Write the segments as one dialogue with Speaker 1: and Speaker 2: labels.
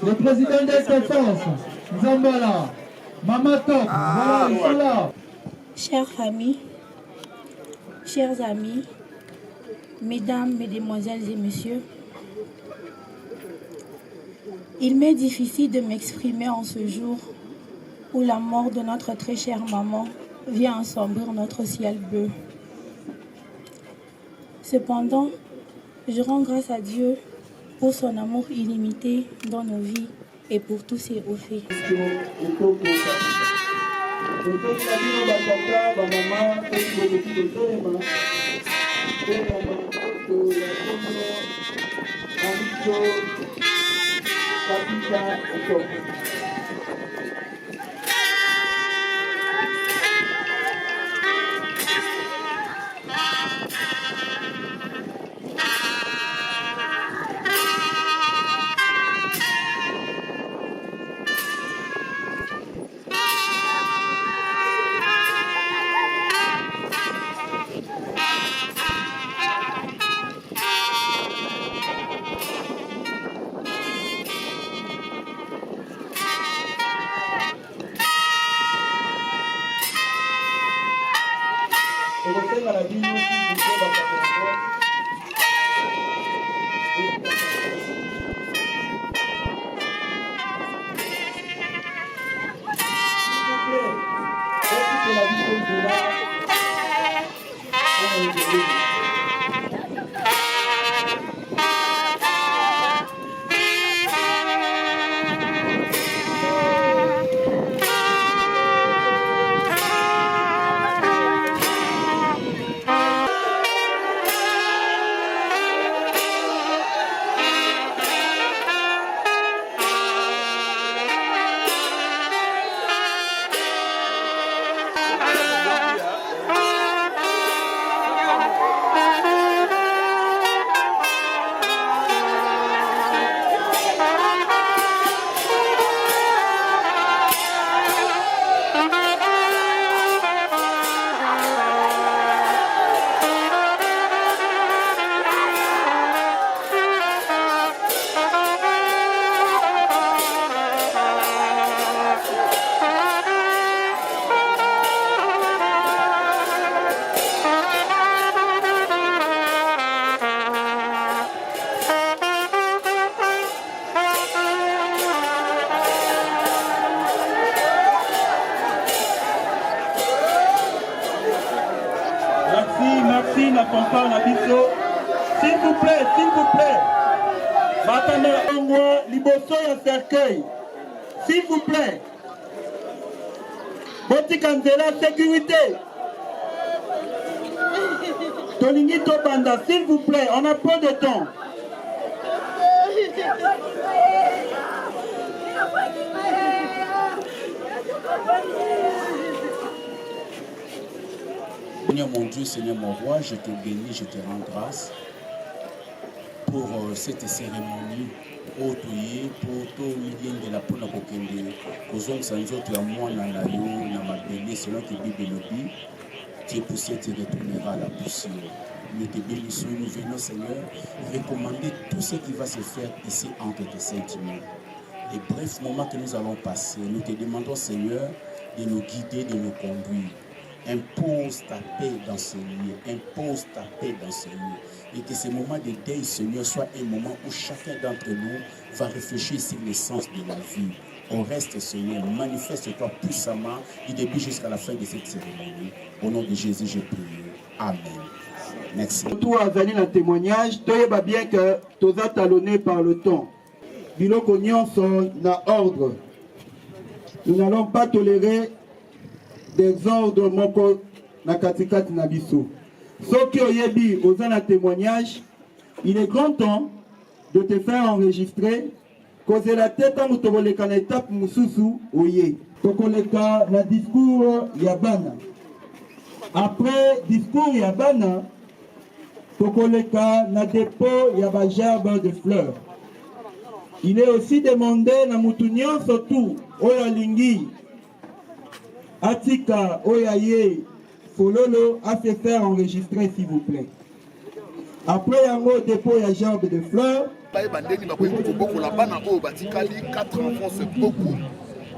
Speaker 1: Le président d'Aix-en-Provence, Zambala, Mamatok, voilà, ils sont là.
Speaker 2: Chères familles, chers amis, mesdames, mesdemoiselles et messieurs, il m'est difficile de m'exprimer en ce jour où la mort de notre très chère maman vient ensombrir notre ciel bleu. Cependant, je rends grâce à Dieu pour son amour illimité dans nos vies et pour tous ses hauts faits.
Speaker 3: Merci, n'accompagne Abisso. S'il vous plaît. Attendez, Liboso et cercueil. S'il vous plaît. Boti Kanzela, sécurité. Tolingi Tobanda, s'il vous plaît, on a peu de temps.
Speaker 4: Seigneur mon Dieu, Seigneur mon roi, je te bénis, je te rends grâce pour cette cérémonie. Pour tout de la pona kokende kozong sanzoto ya mwana na yo na mabele selon que Bible le dit, tu es poussière, tu retourneras à la poussière. Nous te bénissons, nous venons Seigneur recommander tout ce qui va se faire ici entre tes saintes mains. Les brefs moments que nous allons passer, nous te demandons Seigneur de nous guider, de nous conduire. Impose ta paix dans ce lieu, impose ta paix dans ce lieu. Et que ce moment de deuil, Seigneur, soit un moment où chacun d'entre nous va réfléchir sur l'essence de la vie. On reste, Seigneur, manifeste-toi puissamment du début jusqu'à la fin de cette cérémonie. Au nom de Jésus, je prie. Amen. Merci.
Speaker 3: Toi, Azali, un témoignage, tu sais bien que tu es talonné par le temps. Biloko nyonso na ordre. Nous n'allons pas tolérer des ordres moko na katikati na biso. Soki oyebi oza na témoignage, il est grand temps de te faire enregistrer. Kozela teta mutoboleka na étape mususu oye. Tokoleka na discours ya bana. Après discours ya bana, tokoleka na dépôt ya ba gerbe de fleurs. Il est aussi demandé na mutu nyonso tu oyo alingi Atika Oyaye Fololo a fait faire enregistrer s'il vous plaît. Après yango dépôt ya gerbe de fleurs.
Speaker 5: Bandeni bakoki beaucoup la bana o batikali 4 enfants c'est beaucoup.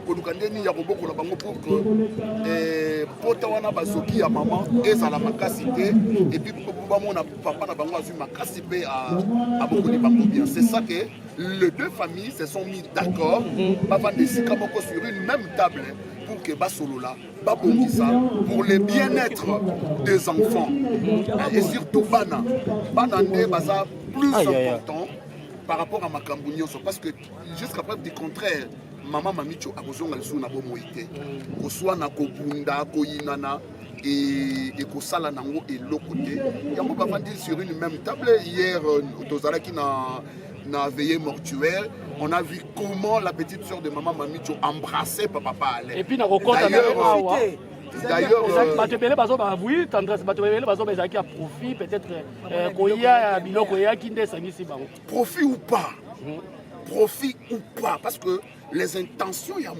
Speaker 5: Kodukandeni ya koboko la bango pour que pota wana basoki ya maman ezala makasi te et puis bamona papa na bango azui makasi pe a beaucoup de bango bien. C'est ça que les deux familles se sont mis d'accord avant de sika moko sur une même table pour que basolola babongisa pour le bien-être des enfants et surtout bana nde baza plus important par rapport à makambo nyonso parce que jusqu'à preuve du contraire maman mamicho akozonga lisu na bomoite koswa na kobunda koyinana et kosala nango eloko te yango bavandi sur une même table. Hier tozalaki na veillée mortuaire, on a vu comment la petite sœur de maman mamicho embrassait papa Alain.
Speaker 6: Et puis na kokota
Speaker 5: d'ailleurs
Speaker 6: batebele bazo ba oui tendresse batebele bazo ba zaki a profit peut-être koya biloko ya kinde sangisi bango
Speaker 5: profit ou pas parce que les intentions ya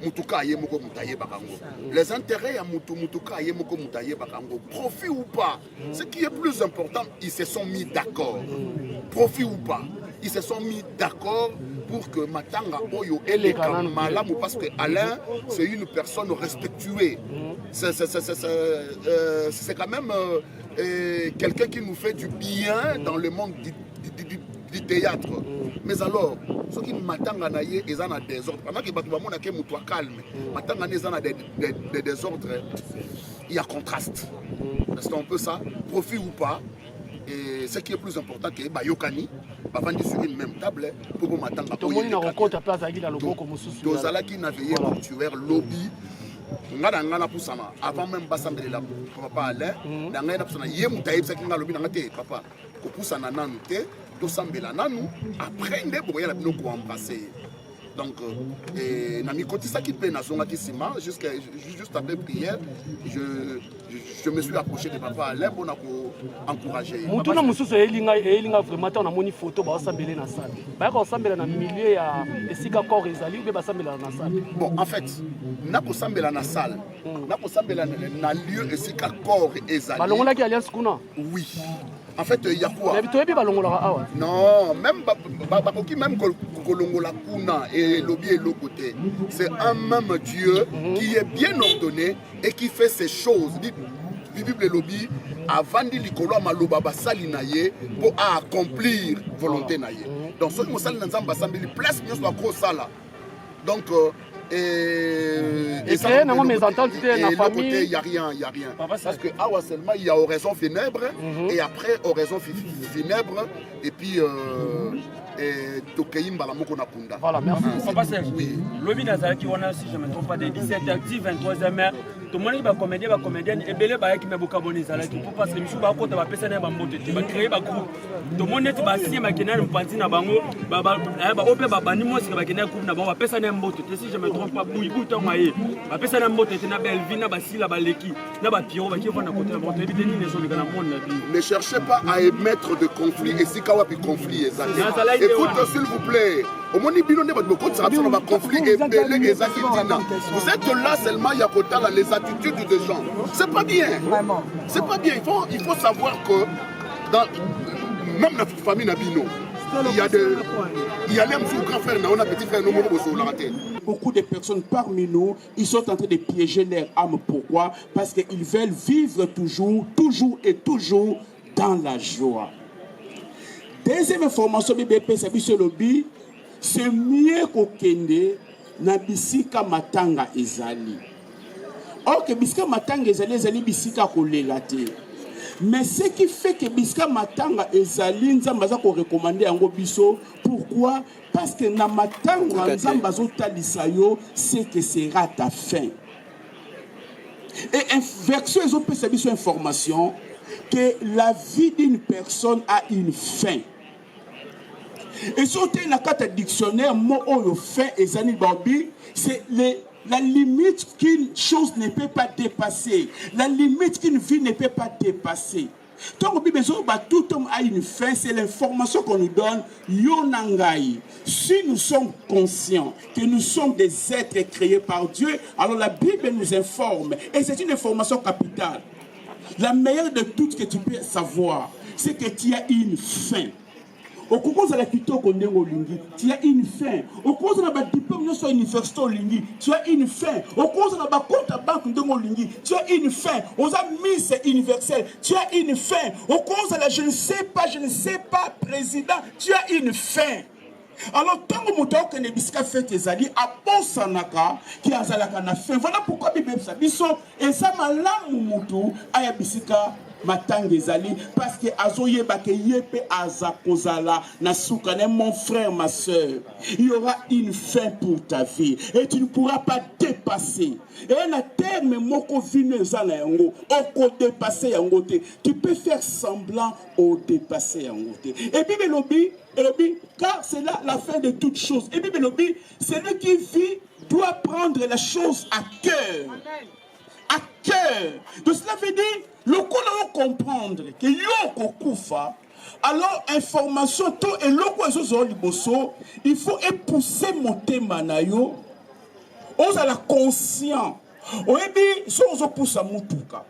Speaker 5: mutuka ye moko mutaye bakango, les intérêts ya mutuka ye moko mutaye bakango, profit ou pas, ce qui est plus important, ils se sont mis d'accord. Profit ou pas, ils se sont mis d'accord pour que Matanga Oyo ait les malamu parce que Alain c'est une personne respectuée. C'est quand même quelqu'un qui nous fait du bien dans le monde du théâtre. Mais alors, ce qui m'attend à naïe est en désordre. Pendant que Batouamon a qu'un moutoir calme, m'attend à des désordres, il y a contraste. C'est un peu ça, profit ou pas. Et ce qui est plus important, c'est que Bayokani va vendre sur une même table pour m'attendre à tout le monde. Dozala qui n'a veillé mortuaire, lobby. Avant même de la papa Alain, papa, après nous embrasser. Donc, juste après prière, je me suis approché de papa Alain pour encourager. Bon, en fait, oui. En fait, il y a quoi? Non, même Kolongola Kuna et Lobi et Lokote, c'est un même Dieu qui est bien ordonné et qui fait ces choses. Bible Lobi avant de l'ikolo maloba basali naye pour accomplir volonté naye. Donc ce qui m'a nzamba sambeli place bien soit gros sala. Donc et ça, il n'y a rien. Parce que Awa seulement, il y a oraison funèbre, et après oraison funèbre, et puis Tokeim Balamoko Napunda.
Speaker 6: Voilà, merci.
Speaker 7: Papa Serge, oui. Lobi Nazaraki, on a, si je ne me trompe pas, de 17h, 23h, tout le monde va comédienne, et Belé Bayak m'a beaucoup abonné. Pour passer, Michou Bakota va passer un mot, tu vas créer un groupe. Tout le monde est basé à Makena, un pantin à Bango, Opé Babanimo, c'est Makena, va passer un mot. Si je ne me trompe pas, Bouyou, Tomaï, va passer un mot, tu n'as pas Elvina, Basila, Baleki, Nabapio, qui vont à côté de votre vie,
Speaker 5: ne cherchez pas à émettre de conflits et si Kawapi conflit est écoute, s'il vous plaît. Au moins, conflit et vous êtes là seulement, il y a les attitudes des gens. C'est pas bien. C'est pas bien. Il faut savoir que dans même la famille Nabino, il y a même sous grand frère, on a petit frère,
Speaker 8: beaucoup de personnes parmi nous, ils sont en train de piéger leur âme. Pourquoi? Parce qu'ils veulent vivre toujours dans la joie. Deuxième information, BBP, c'est mieux qu'au Kende, na bisika matanga ezali. Or que bisika matanga ezali bisika kolelate. Mais ce qui fait que bisika matanga ezali, nzambaza ko recommander yango biso. Pourquoi? Parce que na matanga nzambazo talisayo, c'est que sera ta fin. Et version ils ont peut savoir information que la vie d'une personne a une fin. Et surtout la carte dictionnaire, mot au fin et zani babi, c'est la limite qu'une chose ne peut pas dépasser. La limite qu'une vie ne peut pas dépasser. Donc, tout homme a une fin, c'est l'information qu'on nous donne. Yonangai. Si nous sommes conscients que nous sommes des êtres créés par Dieu, alors la Bible nous informe. Et c'est une information capitale. La meilleure de toutes que tu peux savoir, c'est que tu as une fin. Au cours de la kitoko ndenge lingi, tu as une fin. Au cours de la diplôme de l'université lingi, tu as une fin. Au cours de la compte à banque ndenge lingi, tu as une fin. Aux Miss universelle, tu as une fin. Au cours de la je ne sais pas président, tu as une fin. Alors, tant que Moutao Kenebisika fait tes alliés, à Ponsanaka, qui a Zalaka na fin. Voilà pourquoi Bibé Sabiso, et ça m'a l'âme Moutou, Ayabisika. Matangezali parce que azoye bake yepe azakozala nasukane mon frère ma soeur, il y aura une fin pour ta vie et tu ne pourras pas dépasser et na terme moko vino zala yango oko dépasser yango te, tu peux faire semblant au dépasser yango te. Et puis belobi car c'est là la fin de toutes choses. Et puis belobi celui qui vit doit prendre la chose à cœur. À cœur. Donc cela veut dire le coup de comprendre que yoko kufa, alors information tout et il faut épousser mon thème nayo. On a la conscient. On dit si on pousse à mutuka.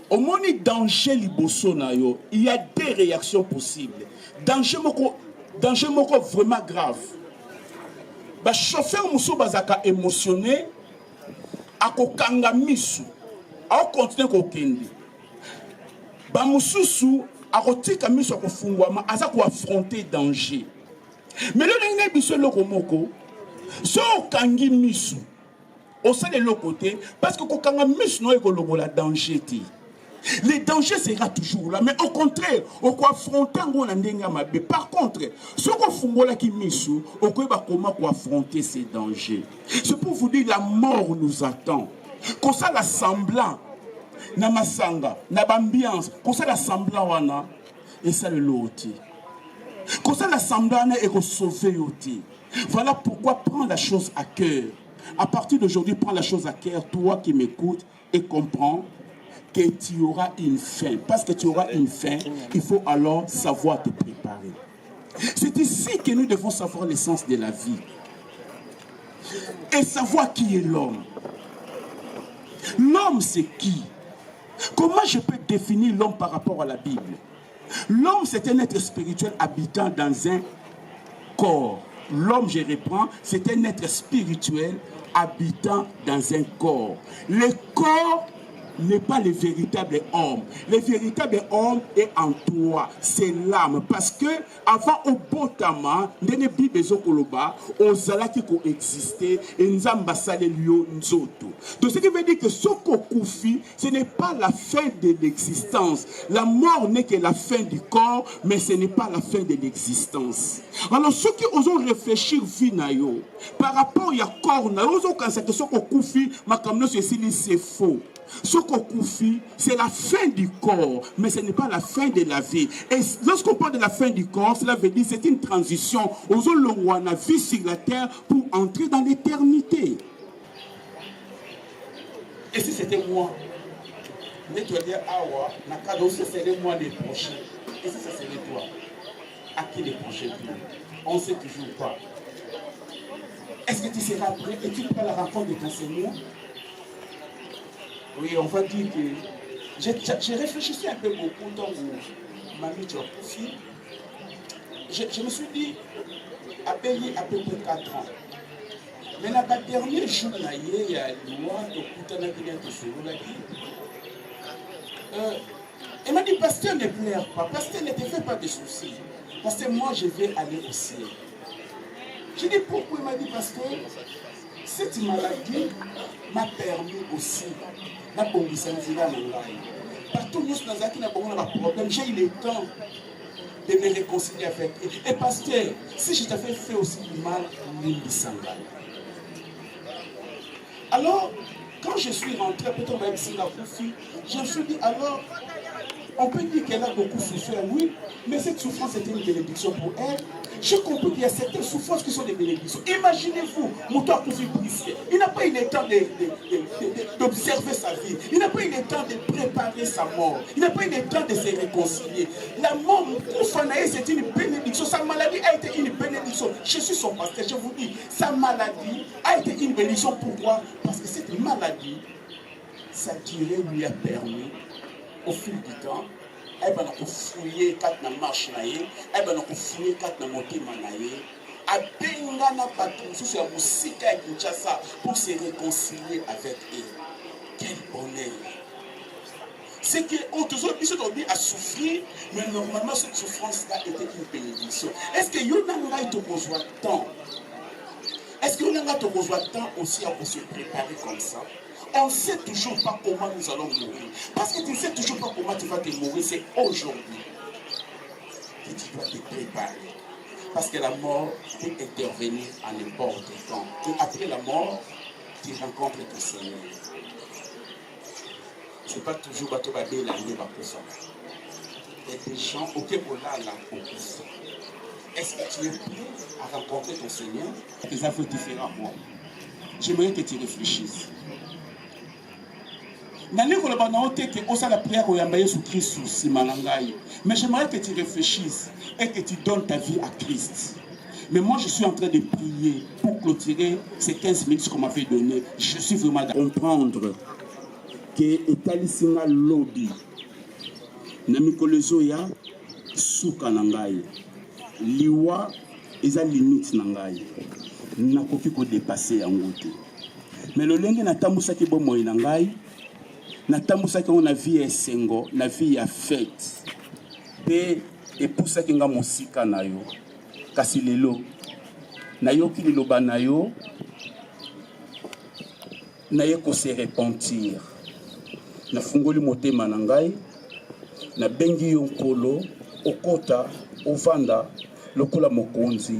Speaker 8: Au moni danger liboso nayo, il y a des réactions possibles. Danger moko vraiment grave. Ba chauffeur muso bazaka émotionné. Akokanga misu. A continuer kokende. Ba mususu akotika miso kofungwama aza ko affronter danger. Mais le ndenge biso lokomoko so kangi misu au sein de l'autre côté parce que kokanga misu no ekolobola danger ti. Le danger sera toujours là, mais au contraire, on peut affronter un ndenge mabe. Par contre, ce qu'on fungola qui misu, on peut comment affronter ces dangers. C'est pour vous dire la mort nous attend. Comme ça l'assemblant, na masanga, na bambiance, comme ça l'assemblant wana, et ça le loti. Comme ça l'assemblant est sauvé oti. Voilà pourquoi prends la chose à cœur. À partir d'aujourd'hui, prends la chose à cœur, toi qui m'écoutes et comprends que tu auras une fin. Parce que tu auras une fin, il faut alors savoir te préparer. C'est ici que nous devons savoir l'essence de la vie. Et savoir qui est l'homme. L'homme, c'est qui? Comment je peux définir l'homme par rapport à la Bible? L'homme, c'est un être spirituel habitant dans un corps. L'homme, je reprends, c'est un être spirituel habitant dans un corps. Le corps n'est pas le véritable homme. Le véritable homme est en toi. C'est l'âme. Parce que avant au botama, ndene bible ezokoloba, ozalaki ko exister et nzamba sale lio nzoto. Donc ce qui veut dire que soko kufi, ce n'est pas la fin de l'existence. La mort n'est que la fin du corps, mais ce n'est pas la fin de l'existence. Alors ceux qui osent réfléchir vinayo par rapport à corps na ozo kansa que soko kufi makamno c'est faux. Ce qu'on confie, c'est la fin du corps, mais ce n'est pas la fin de la vie. Et lorsqu'on parle de la fin du corps, cela veut dire que c'est une transition aux Olongwana, vie sur la terre pour entrer dans l'éternité. Et si c'était moi, ce serait moi les prochains. Et si ça serait toi, à qui les prochains? On ne sait toujours pas. Est-ce que tu seras prêt et tu prends la rencontre de ton Seigneur? Oui, on va dire que j'ai réfléchi un peu beaucoup dans Mamie Djokofi. Je me suis dit, à payer à peu près 4 ans. Mais la dernière jour, il y a une loi de Koutanakina de Soulaki. Elle m'a dit, pasteur, ne pleure pas, pasteur, ne te fais pas de soucis. Parce que moi, je vais aller au ciel. J'ai dit, pourquoi? Il m'a dit, parce que cette maladie m'a permis aussi. Partout où nous avons un problème, j'ai eu le temps de me réconcilier avec eux. Et pasteur, si je t'avais fait aussi du mal, alors, quand je suis rentré, peut-être avec Singapour, je me suis dit, alors, on peut dire qu'elle a beaucoup souffert, oui, mais cette souffrance était une bénédiction pour elle. Je comprends qu'il y a certaines souffrances qui sont des bénédictions. Imaginez-vous, Moutoua Koufi Brissier, il n'a pas eu le temps d'observer sa vie, il n'a pas eu le temps de préparer sa mort, il n'a pas eu le temps de se réconcilier. La mort Koufanaï, c'est une bénédiction, sa maladie a été une bénédiction. Je suis son pasteur, je vous dis, sa maladie a été une bénédiction. Pourquoi? Parce que cette maladie, sa durée lui a permis, au fil du temps, ayeba na kofouye kati na marche na ye, ayeba na kofouye kati na motema na ye, abengana bato mosusu ya mosika ya Kinshasa pour se réconcilier avec eux. Quel bonheur! C'est que aujourd'hui, ceux qui ont dit à souffrir, mais normalement cette souffrance-là était une bénédiction. Est-ce que Yonanga est au besoin de temps? Est-ce que Yonanga est au besoin de temps aussi pour se préparer comme ça? On ne sait toujours pas comment nous allons mourir. Parce que tu ne sais toujours pas comment tu vas te mourir. C'est aujourd'hui que tu dois te préparer. Parce que la mort peut intervenir à n'importe quand. Et après la mort, tu rencontres ton Seigneur. Ce n'est pas toujours bateau babé la nuit pour ça. Il y a des gens auxquels on a là pour ça. Est-ce que tu es prêt à rencontrer ton Seigneur? Des affaires différentes, moi. J'aimerais que tu réfléchisses. Mais j'aimerais que tu réfléchisses et que tu donnes ta vie à Christ. Mais moi, je suis en train de prier pour clôturer ces 15 minutes qu'on m'a fait donner. Je suis vraiment à comprendre que etalisinga lobby na mikolo ezoya suka na ngai liwa eza limite na ngai nakoki kodepase yango te. Mais lolenge natambusaki bomoi na ngai natambusaki yango na vie ya esengo na vie ya fete mpe epusaki nga mosika na yo. Kasi lelo nayoki liloba na yo naye kose repentir. Na fungoli motema na ngai na bengi yo nkolo okota ovanda lokola mokonzi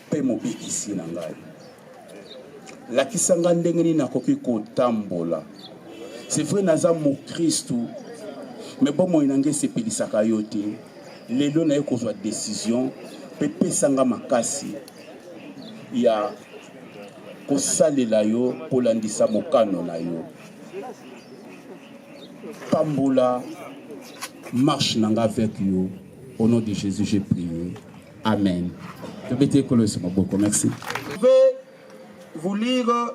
Speaker 8: pe mobikisi na ngai. Lakisa nga ndenge nini nakoki kotambola. C'est vrai naza mo Kristu mais bomoi na ngai esepelisaka yo te. Lelo naye kozwa décision pe pesanga makasi ya kosalela yo kolandisa mokano na yo. Pambola, marche nanga avec you. Au nom de Jésus, j'ai prié. Amen. Merci.
Speaker 3: Je vais vous lire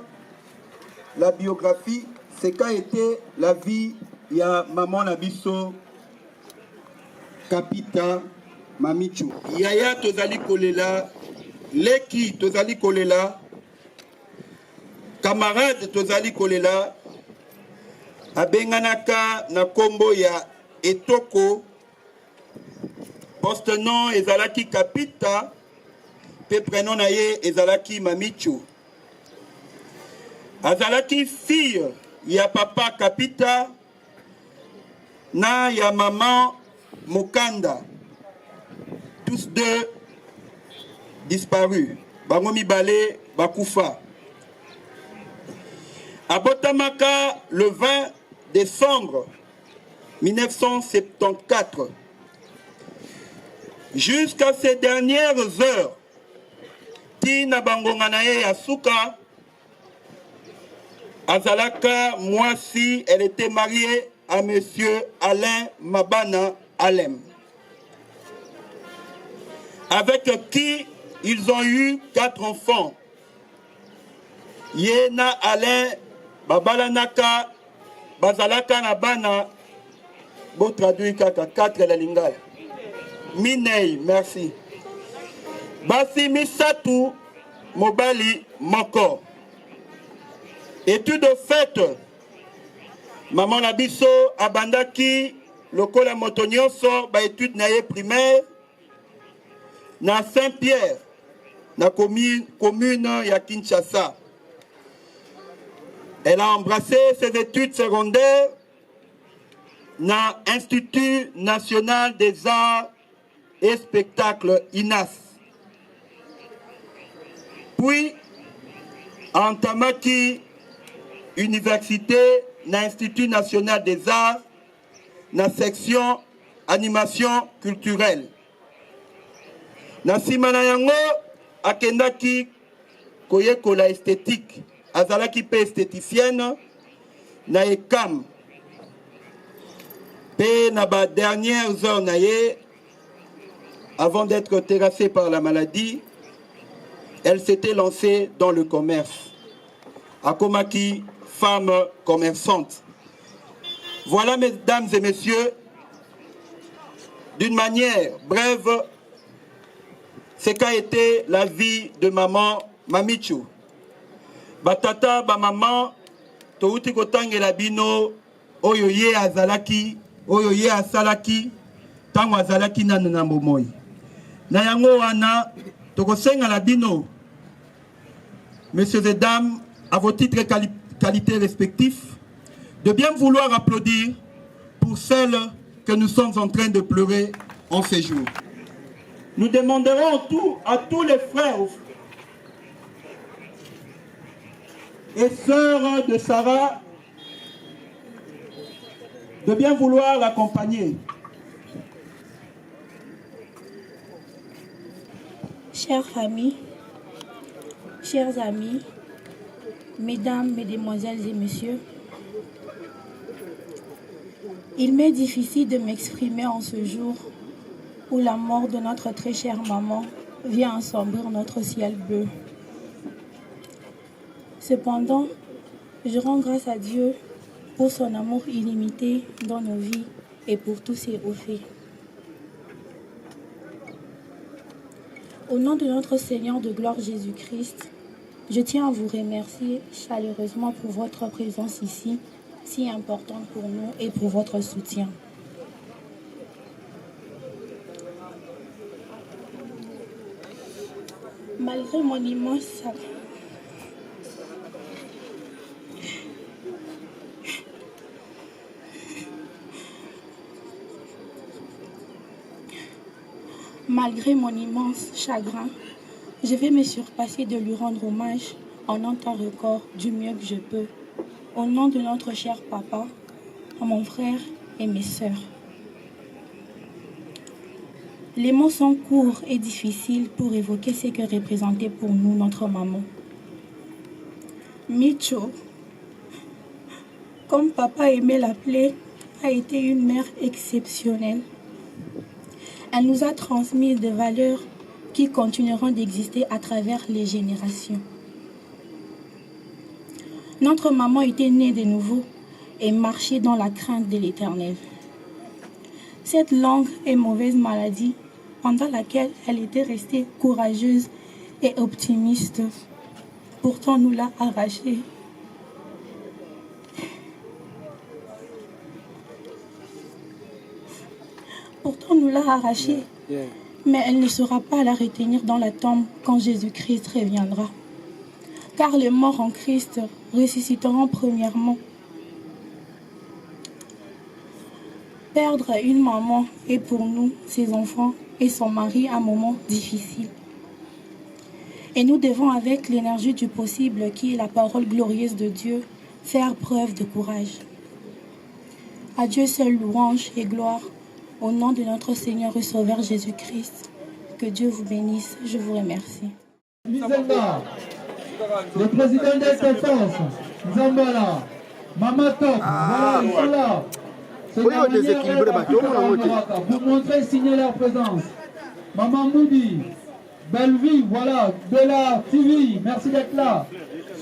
Speaker 3: la biographie, ce qu'a été la vie de Maman Nabiso Kapita Mamichu. Yaya Tozali Kolela, Leki Tozali Kolela, camarade Tozali Kolela, abenganaka na kombo ya Etoko, poste nom ezalaki Kapita, pe prénom na ye ezalaki Mamichu. Azalaki fille ya papa Kapita na ya maman Mokanda, tous deux disparus. Bango mibale bakufa. Abotamaka le 20 décembre 1974. Jusqu'à ces dernières heures, Tina Bangonganaye Asuka, Azalaka, moi si elle était mariée à monsieur Alain Mabana Alem, avec qui ils ont eu 4 enfants. Yena Alain Babalanaka Bazalaka Nabana, beau traduit kaka 4 la lingala. Minei, merci. Basi Misatu Mobali Moko. Étude faite. Maman Nabiso Abandaki Lokola Motonyoso ba étude naye primaire na Saint-Pierre na commune ya Kinshasa. Elle a embrassé ses études secondaires dans l'Institut national des arts et spectacles INAS. Puis, en Tamaki, université, dans l'Institut national des arts, dans la section animation culturelle. Dans Simanayango, Akendaki, Koyekola esthétique. Azalaki pe esthéticienne na ekam pe na ba dernières heures na ye avant d'être terrassée par la maladie, elle s'était lancée dans le commerce. Akomaki, femme commerçante. Voilà, mesdames et messieurs, d'une manière brève, ce qu'a été la vie de maman Mamichou. Batata, ba maman, touti kotangela bino, oyo ye azalaki, oyo ye asalaki, tango azalaki nanu na bomoi. Na yango wana, tokosenga la bino, messieurs et dames, à vos titres et qualités respectifs, de bien vouloir applaudir pour celles que nous sommes en train de pleurer en ces jours. Nous demanderons tout à tous les frères et sœurs de Sarah de bien vouloir l'accompagner.
Speaker 2: Chères familles, chers amis, mesdames, mesdemoiselles et messieurs, il m'est difficile de m'exprimer en ce jour où la mort de notre très chère maman vient assombrir notre ciel bleu. Cependant, je rends grâce à Dieu pour son amour illimité dans nos vies et pour tous ses hauts faits. Au nom de notre Seigneur de gloire Jésus-Christ, je tiens à vous remercier chaleureusement pour votre présence ici, si importante pour nous, et pour votre soutien. Malgré mon immense chagrin, je vais me surpasser de lui rendre hommage en un temps record du mieux que je peux, au nom de notre cher papa, à mon frère et mes sœurs. Les mots sont courts et difficiles pour évoquer ce que représentait pour nous notre maman. Micho, comme papa aimait l'appeler, a été une mère exceptionnelle. Elle nous a transmis des valeurs qui continueront d'exister à travers les générations. Notre maman était née de nouveau et marchait dans la crainte de l'Éternel. Cette longue et mauvaise maladie, pendant laquelle elle était restée courageuse et optimiste, pourtant nous l'a arrachée. Mais elle ne sera pas à la retenir dans la tombe quand Jésus-Christ reviendra. Car les morts en Christ ressusciteront premièrement. Perdre une maman est pour nous, ses enfants et son mari, un moment difficile. Et nous devons, avec l'énergie du possible qui est la parole glorieuse de Dieu, faire preuve de courage. À Dieu seul louange et gloire, au nom de notre Seigneur et Sauveur Jésus-Christ. Que Dieu vous bénisse, je vous remercie.
Speaker 1: Mizenga, le président d'Aix-en-Provence, Zambala, Mamatok, voilà, ils sont là. C'est la manière pour montrer, signer leur présence. Maman Moudi, Belleville, voilà, Bella TV, merci d'être là.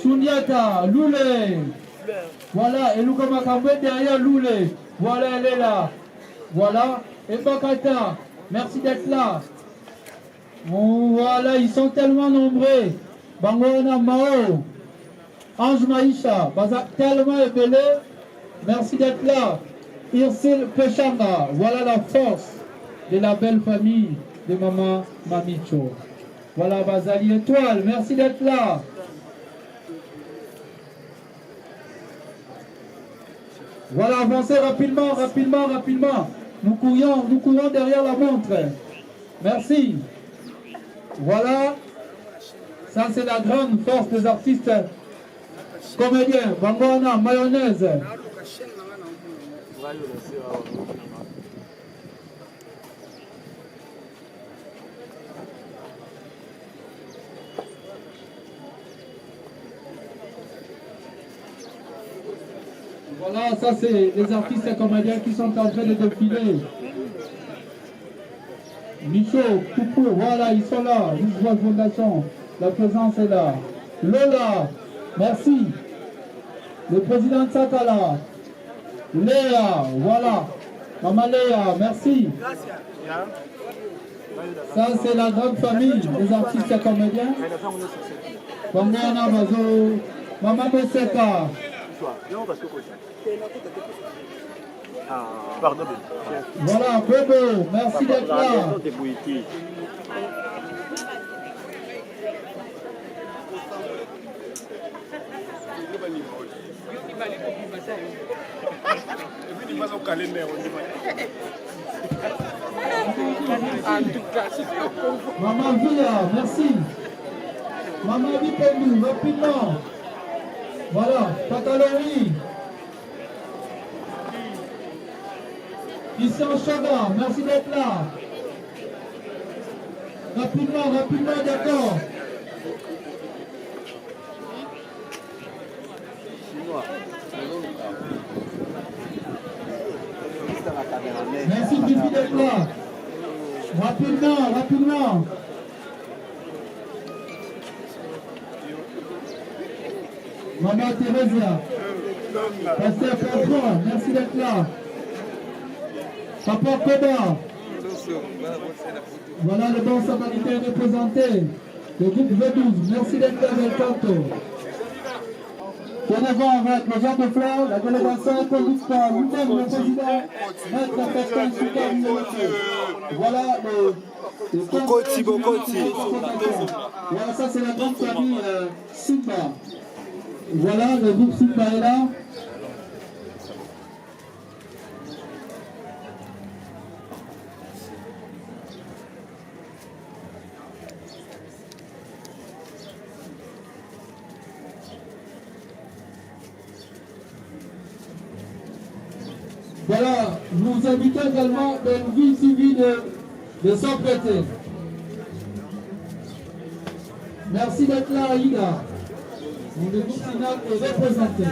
Speaker 1: Souniata, Loulé, voilà, et Luka Makambe derrière Loulé, voilà, elle est là. Voilà, et Bakata, merci d'être là. Voilà, ils sont tellement nombreux. Bangona Mao, Ange Maïcha, tellement ébélé. Merci d'être là. Irsil Pechanga, voilà la force de la belle famille de maman Mamicho. Voilà Bazali Étoile, merci d'être là. Voilà, avancez rapidement. Nous courons derrière la montre. Merci. Voilà. Ça, c'est la grande force des artistes comédiens. Bangona, mayonnaise. Voilà, ça c'est les artistes comédiens qui sont en train de défiler. Michaud, Coucou, voilà, ils sont là. Lisboa Fondation, la présence est là. Lola, merci. Le président Sakala. Léa, voilà. Maman Léa, merci. Ça, c'est la grande famille des artistes et comédiens. Combien Bazo, Maman Besseka. Voilà, Bobo, merci d'être là. Maman Villa, merci. Maman Vipendu, rapidement. Voilà, Pataloni. Christian Chaga, merci d'être là. Rapidement, d'accord. Merci Fifi d'être là. Rapidement. Maman Thérèse, Pasteur Pedro, merci d'être là. Papa Koba. Voilà le bon samaritain représenté. Le groupe V12, merci d'être là avec Kanto. Dorénavant avec le Jean de Fleurs, la délégation conduite par lui-même le président, Maître Pascal Souka. Voilà le Bokoti. Voilà, ça c'est la grande famille Simba. Voilà, le groupe Simba est là. Voilà, nous invitons également Benville TV de s'emprêter. Merci d'être là, Aïda. Le groupe final est représenté.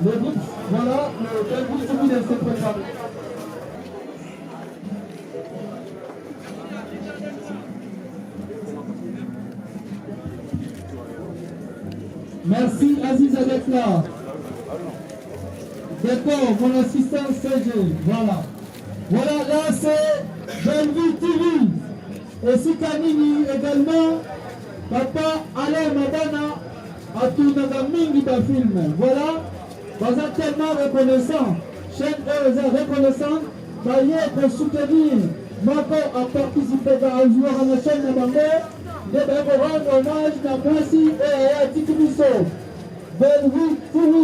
Speaker 1: Le groupe, voilà, le groupe civil s'est préparé. Merci Aziz d'être là. D'accord, mon assistant CG, voilà. Voilà, là c'est Benville TV. Et Sikanini également, Papa Alain Madana a tourné dans Mingi de film. Voilà. Vous êtes tellement reconnaissant, chaque reconnaissant, d'ailleurs pour soutenir, Mako a participé dans un joueur à la chaîne de Bangor, de rendre hommage à Mwasi et à Tikimiso. Benville TV,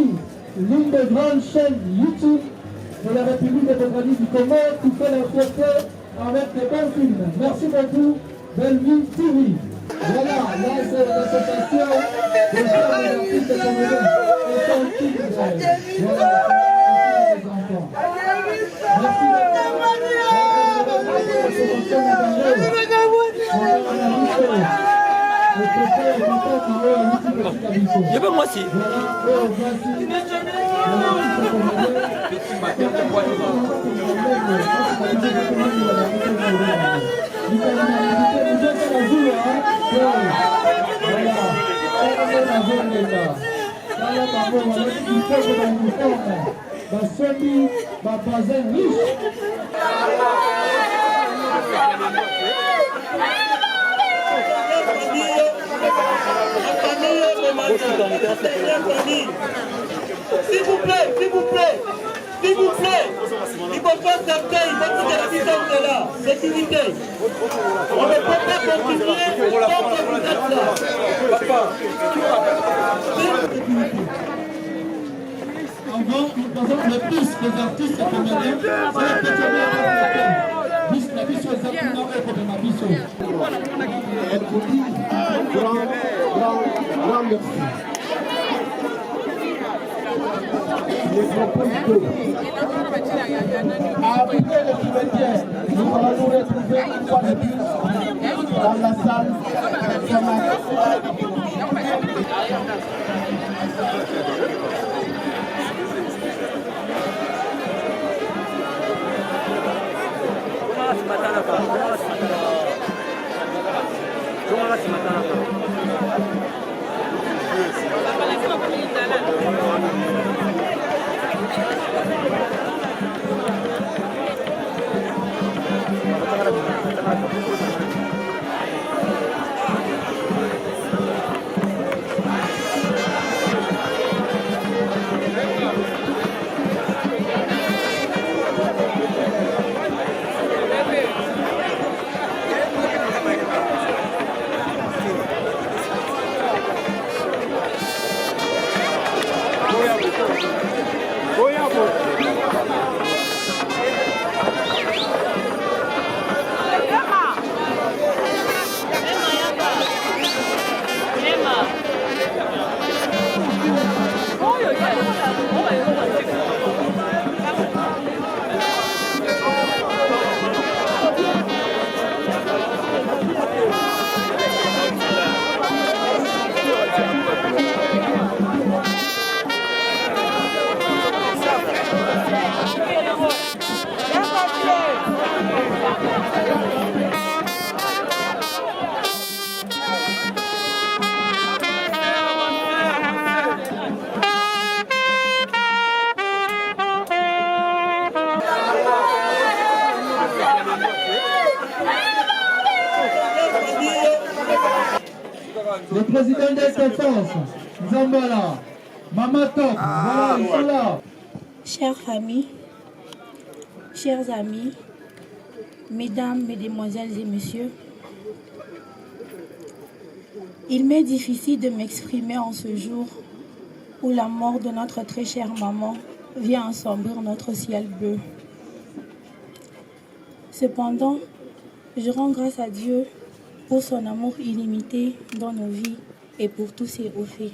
Speaker 1: l'une des grandes chaînes YouTube de la République démocratique du Congo, qui fait la fierté avec des bons films. Merci beaucoup, Benville TV. Voilà, là c'est l'association des artistes comédiens.
Speaker 9: Je veux moi aussi.
Speaker 10: S'il vous plaît, il faut pas s'appeler, il faut que la puissance est là, sécurité. On ne peut pas continuer tant que vous êtes là.
Speaker 1: Avant, nous faisons le plus des artistes et comédiens, c'est la petite mère la mission est exactement comme ma mission. Elle vous dit grand merci. Les propositions. Après le cimetière, nous allons nous retrouver une fois de plus.
Speaker 8: dans la salle.
Speaker 1: Le président d'Aix-en-Provence, Zambala, Mama Top, voilà, ils sont là.
Speaker 2: Chères familles, chers amis, mesdames, mesdemoiselles et messieurs, il m'est difficile de m'exprimer en ce jour où la mort de notre très chère maman vient assombrir notre ciel bleu. Cependant, je rends grâce à Dieu pour son amour illimité dans nos vies et pour tous ses hauts faits.